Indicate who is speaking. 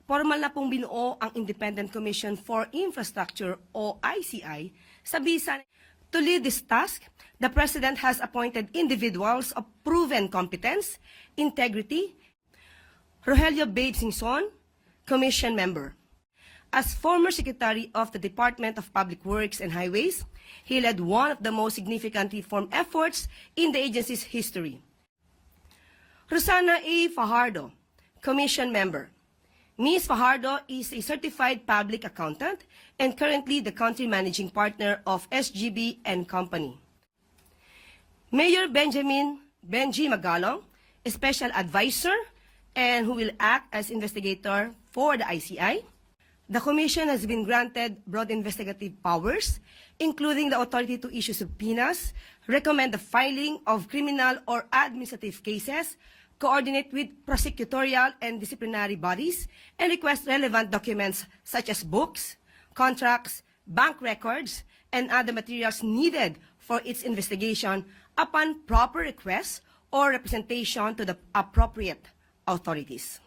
Speaker 1: formal na pong binuo ang Independent Commission for Infrastructure o ICI sa bisa. To lead this task, the President has appointed individuals of proven competence, integrity. Rogelio Babe Singson, Commission Member. As former Secretary of the Department of Public Works and Highways, he led one of the most significant reform efforts in the agency's history. Rosana A. Fajardo, Commission Member. Ms. Fajardo is a certified public accountant and currently the country managing partner of SGB and Company. Mayor Benji Magalong, a special advisor and who will act as investigator for the ICI. The Commission has been granted broad investigative powers, including the authority to issue subpoenas, recommend the filing of criminal or administrative cases, coordinate with prosecutorial and disciplinary bodies, and request relevant documents such as books, contracts, bank records, and other materials needed for its investigation upon proper request or representation to the appropriate authorities.